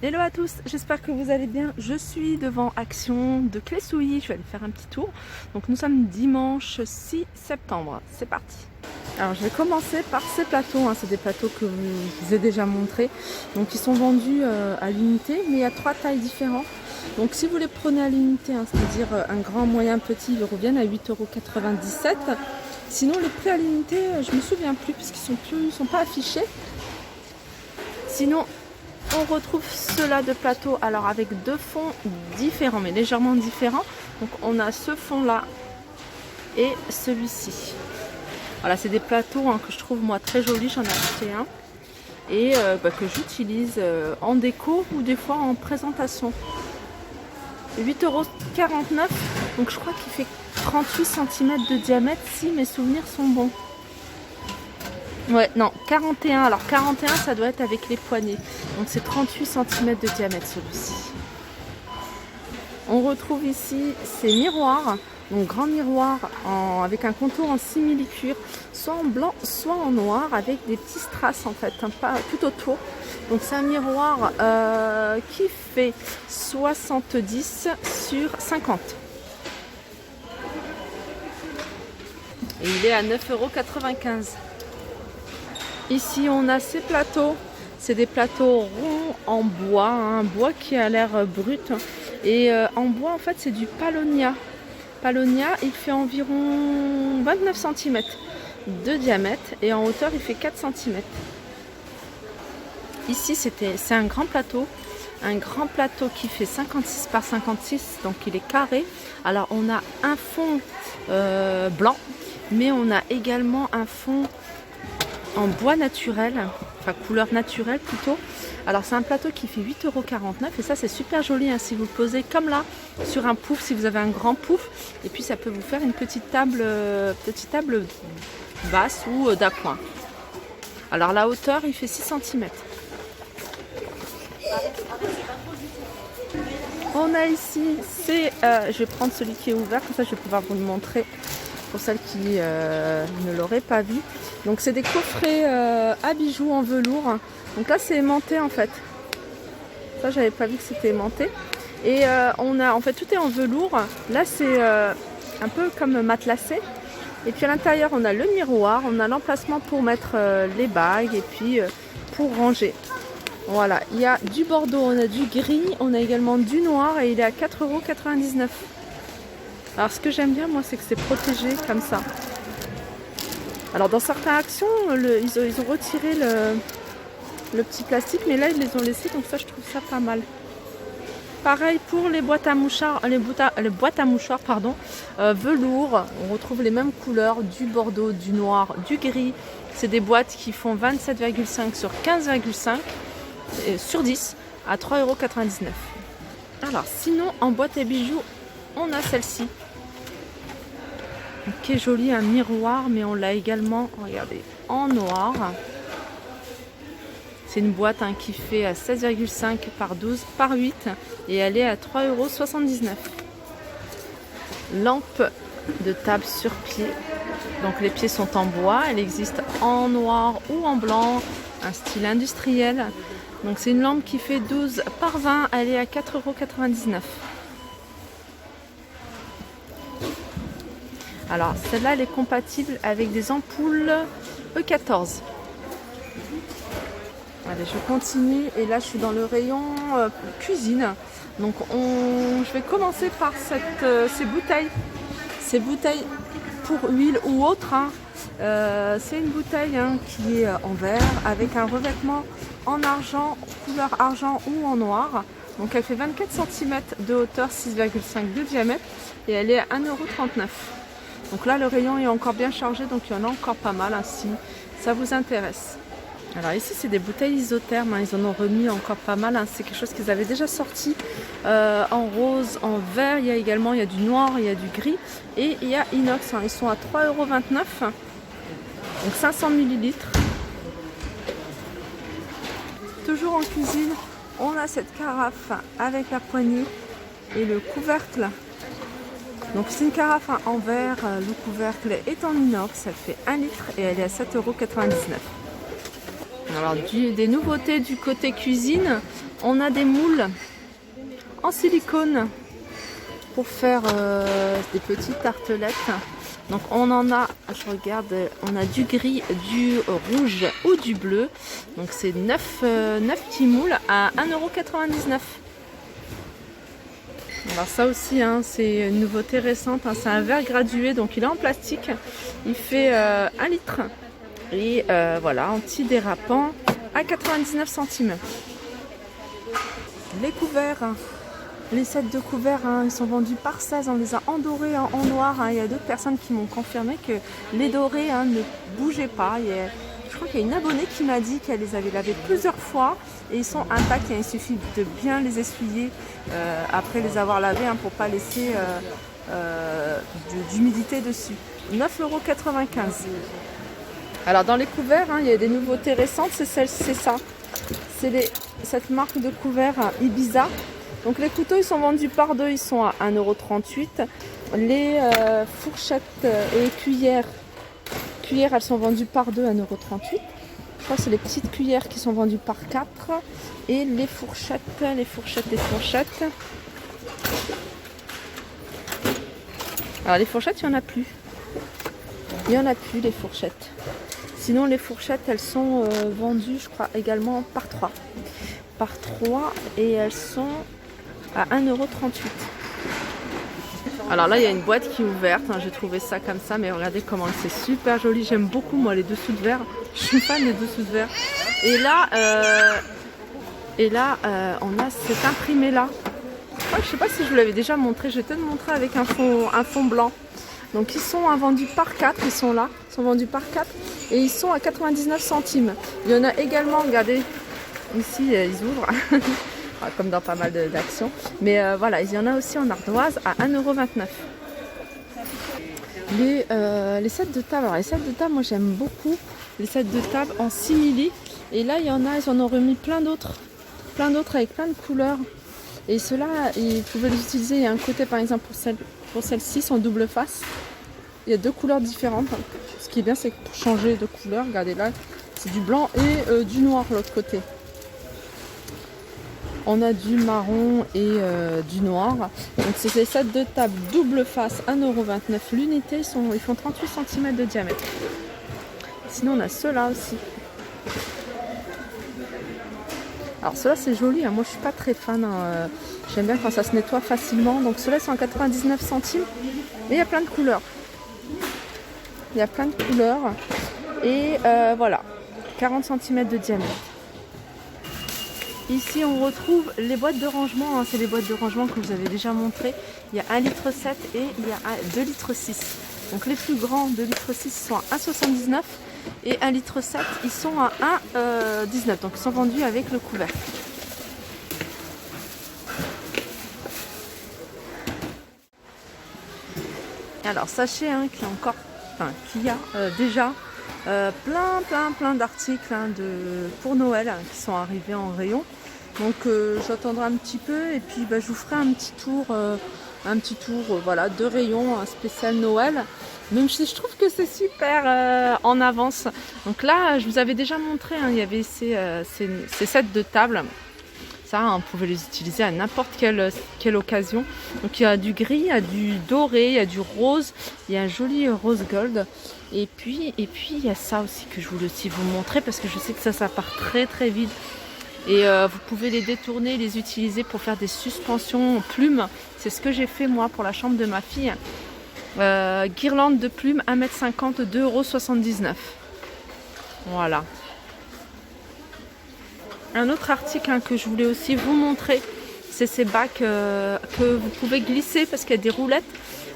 Hello à tous, j'espère que vous allez bien. Je suis devant Action de Clé-Souilly, je vais aller faire un petit tour. Donc nous sommes dimanche 6 septembre, c'est parti. Alors je vais commencer par ces plateaux, c'est des plateaux que je vous ai déjà montrés. Donc ils sont vendus à l'unité, mais il y a 3 tailles différentes. Donc si vous les prenez à l'unité, c'est-à-dire un grand, moyen, petit, ils reviennent à 8,97 €. Sinon les prix à l'unité, je ne me souviens plus puisqu'ils sont pas affichés. Sinon, on retrouve ceux-là de plateau, alors avec deux fonds différents, mais légèrement différents. Donc on a ce fond-là et celui-ci. Voilà, c'est des plateaux que je trouve moi très jolis, j'en ai acheté un. Et que j'utilise en déco ou des fois en présentation. 8,49 €, donc je crois qu'il fait 38 cm de diamètre si mes souvenirs sont bons. Ouais, non, 41. Alors 41, ça doit être avec les poignées. Donc c'est 38 cm de diamètre celui-ci. On retrouve ici ces miroirs. Donc grand miroir avec un contour en simili-cuir, soit en blanc, soit en noir, avec des petits strass en fait, pas tout autour. Donc c'est un miroir qui fait 70 sur 50. Et il est à 9,95 €. Ici on a ces plateaux, c'est des plateaux ronds en bois, un bois qui a l'air brut. Et en bois en fait c'est du Paulownia. Paulownia, il fait environ 29 cm de diamètre et en hauteur il fait 4 cm. Ici c'est un grand plateau qui fait 56 par 56, donc il est carré. Alors on a un fond blanc, mais on a également un fond en bois naturel, enfin couleur naturelle plutôt. Alors c'est un plateau qui fait 8,49 € et ça c'est super joli si vous le posez comme là sur un pouf, si vous avez un grand pouf, et puis ça peut vous faire une petite table basse ou d'appoint. Alors la hauteur il fait 6 cm. On a ici, je vais prendre celui qui est ouvert, comme ça je vais pouvoir vous le montrer pour celles qui ne l'auraient pas vu. Donc c'est des coffrets à bijoux en velours. Donc là c'est aimanté en fait. Ça j'avais pas vu que c'était aimanté. Et on a en fait tout est en velours. Là c'est un peu comme matelassé. Et puis à l'intérieur on a le miroir, on a l'emplacement pour mettre les bagues et puis pour ranger. Voilà, il y a du bordeaux, on a du gris, on a également du noir et il est à 4,99 €. Alors ce que j'aime bien moi c'est que c'est protégé comme ça. Alors dans certaines actions ils ont retiré le petit plastique, mais là ils les ont laissés, donc ça je trouve ça pas mal. Pareil pour les boîtes à mouchoirs, velours, on retrouve les mêmes couleurs, du bordeaux, du noir, du gris. C'est des boîtes qui font 27,5 sur 15,5 sur 10 à 3,99 €. Alors sinon en boîte à bijoux, on a celle-ci qui est jolie, un miroir, mais on l'a également, regardez, en noir. C'est une boîte qui fait 16,5 par 12 par 8 et elle est à 3,79 €. Lampe de table sur pied, donc les pieds sont en bois, elle existe en noir ou en blanc, un style industriel. Donc c'est une lampe qui fait 12 par 20, elle est à 4,99 €. Alors celle-là elle est compatible avec des ampoules E14. Allez, je continue et là je suis dans le rayon cuisine. Donc je vais commencer par ces bouteilles. Ces bouteilles pour huile ou autre. C'est une bouteille qui est en verre avec un revêtement en argent, couleur argent ou en noir. Donc elle fait 24 cm de hauteur, 6,5 de diamètre et elle est à 1,39 €. Donc là le rayon est encore bien chargé, donc il y en a encore pas mal si ça vous intéresse. Alors ici c'est des bouteilles isothermes, ils en ont remis encore pas mal, c'est quelque chose qu'ils avaient déjà sorti en rose, en vert, il y a du noir, il y a du gris et il y a inox, ils sont à 3,29 €, donc 500 ml. Toujours en cuisine, on a cette carafe avec la poignée et le couvercle. Donc c'est une carafe en verre, le couvercle est en inox, elle fait 1 litre et elle est à 7,99 €. Alors des nouveautés du côté cuisine, On a des moules en silicone pour faire des petites tartelettes. Donc on en a, je regarde, on a du gris, du rouge ou du bleu. Donc c'est 9 petits moules à 1,99 €. Alors ça aussi, hein, c'est une nouveauté récente, hein, c'est un verre gradué, donc il est en plastique, il fait 1 litre. Et voilà, antidérapant à 99 centimes. Les couverts, les sets de couverts, hein, ils sont vendus par 16, on les a en doré, en noir. Hein. Il y a d'autres personnes qui m'ont confirmé que les dorés, hein, ne bougeaient pas. Je crois qu'il y a une abonnée qui m'a dit qu'elle les avait lavés plusieurs fois et ils sont intacts. Il suffit de bien les essuyer après les avoir lavés, hein, pour ne pas laisser d'humidité dessus. 9,95 €. Alors dans les couverts, hein, il y a des nouveautés récentes, c'est ça. C'est cette marque de couverts, Ibiza. Donc les couteaux, ils sont vendus par 2, ils sont à 1,38 €. Les fourchettes et cuillères, elles sont vendues par 2 à 1,38 €. Je crois que c'est les petites cuillères qui sont vendues par 4. Et les fourchettes. Alors les fourchettes, il n'y en a plus. Les fourchettes. Sinon les fourchettes, elles sont vendues, je crois, également par 3. Et elles sont à 1,38 €. Alors là, il y a une boîte qui est ouverte, hein, j'ai trouvé ça comme ça, mais regardez comment c'est super joli. J'aime beaucoup, moi, les dessous de verre. Je suis fan des dessous de verre. Et là, on a cet imprimé là. Je ne sais pas si je vous l'avais déjà montré. Je vais peut-être montrer avec un fond blanc. Donc ils sont vendus par 4, ils sont vendus par 4 et ils sont à 99 centimes. Il y en a également, regardez, ici ils ouvrent, comme dans pas mal d'actions. Mais voilà, il y en a aussi en ardoise à 1,29 €. Les sets de table, alors les sets de table, moi j'aime beaucoup les sets de table en simili. Et là ils en ont remis plein d'autres avec plein de couleurs. Et ceux-là, ils pouvaient les utiliser. Il y a un côté par exemple pour celle-ci, son double face. Il y a 2 couleurs différentes. Ce qui est bien, c'est que pour changer de couleur, regardez là, c'est du blanc et du noir l'autre côté. On a du marron et du noir. Donc c'est des sets de table double face, 1,29 € l'unité. Ils font 38 cm de diamètre. Sinon on a ceux-là aussi. Alors ceux-là c'est joli, hein. Moi je suis pas très fan, hein. J'aime bien quand ça se nettoie facilement. Donc ceux-là sont à 99 centimes. Mais il y a plein de couleurs. Et voilà, 40 cm de diamètre. Ici on retrouve les boîtes de rangement, hein. C'est les boîtes de rangement que je vous avais déjà montré. Il y a 1,7 litre et il y a 2,6 litres. Donc les plus grands 2,6 litres sont à 1,79 € et 1,7 litre ils sont à 1,19 €. Donc ils sont vendus avec le couvercle. Alors sachez, hein, qu'il y a déjà plein d'articles, hein, pour Noël, hein, qui sont arrivés en rayon. Donc j'attendrai un petit peu et puis je vous ferai un petit tour voilà, de rayon, un spécial Noël. Même si je trouve que c'est super en avance. Donc là, je vous avais déjà montré, hein, il y avait ces sets de table. Ça, on pouvait les utiliser à n'importe quelle occasion. Donc il y a du gris, il y a du doré, il y a du rose, il y a un joli rose gold. Et puis il y a ça aussi que je voulais aussi vous montrer parce que je sais que ça part très très vite. Et vous pouvez les détourner, les utiliser pour faire des suspensions plumes. C'est ce que j'ai fait moi pour la chambre de ma fille. Guirlande de plumes, 1,50 m, 2,79 €. Voilà. Un autre article, hein, que je voulais aussi vous montrer, c'est ces bacs que vous pouvez glisser parce qu'il y a des roulettes.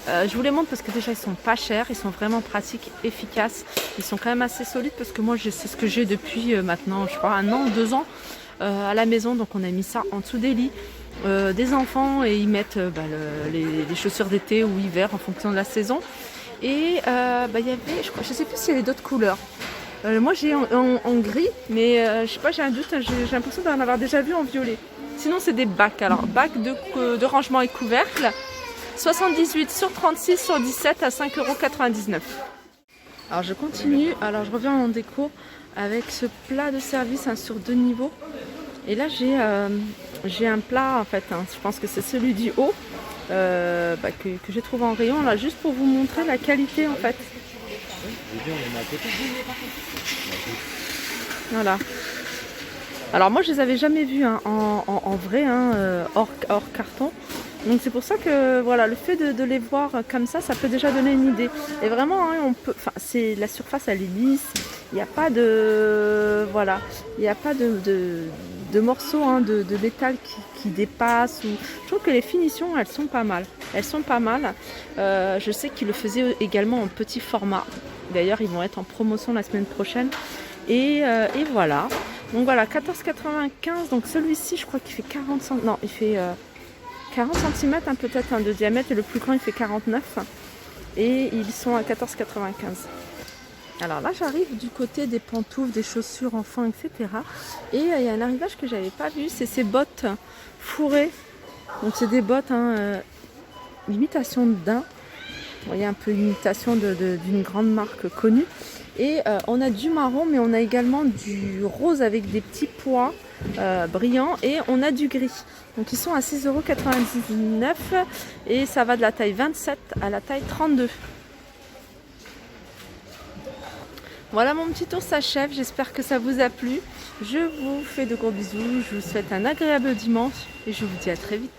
Je vous les montre parce que déjà ils sont pas chers, ils sont vraiment pratiques, efficaces. Ils sont quand même assez solides parce que moi c'est ce que j'ai depuis maintenant, je crois, 1 an, 2 ans à la maison. Donc on a mis ça en dessous des lits des enfants et ils mettent les chaussures d'été ou hiver en fonction de la saison. Et il y avait, je sais plus s'il y avait d'autres couleurs. Moi j'ai en gris, mais je sais pas, j'ai un doute, j'ai l'impression d'en avoir déjà vu en violet. Sinon c'est des bacs, alors bacs de rangement et couvercle, 78 sur 36 sur 17 à 5,99 €. Alors je continue, alors je reviens en déco avec ce plat de service, hein, sur 2 niveaux. Et là j'ai un plat en fait, hein. Je pense que c'est celui du haut que j'ai trouvé en rayon là, juste pour vous montrer la qualité en fait. Voilà. Alors moi je les avais jamais vus hein, en vrai, hein, hors carton. Donc c'est pour ça que voilà, le fait de les voir comme ça peut déjà donner une idée. Et vraiment, hein, c'est la surface elle est lisse. Il n'y a pas de voilà, il n'y a pas de morceaux hein, de métal qui dépassent. Je trouve que les finitions elles sont pas mal. Elles sont pas mal. Je sais qu'ils le faisaient également en petit format. D'ailleurs ils vont être en promotion la semaine prochaine. Et voilà. Donc voilà, 14,95. Donc celui-ci je crois qu'il fait 40 cm. Non, il fait 40 cm hein, peut-être de diamètre. Et le plus grand il fait 49. Et ils sont à 14,95. Alors là j'arrive du côté des pantoufles, des chaussures enfants, etc. Et il y a un arrivage que j'avais pas vu, c'est ces bottes fourrées. Donc c'est des bottes hein, imitation de daim. Vous voyez un peu imitation d'une grande marque connue. Et on a du marron mais on a également du rose avec des petits pois brillants et on a du gris. Donc ils sont à 6,99 € et ça va de la taille 27 à la taille 32. Voilà, mon petit tour s'achève, j'espère que ça vous a plu. Je vous fais de gros bisous, je vous souhaite un agréable dimanche et je vous dis à très vite.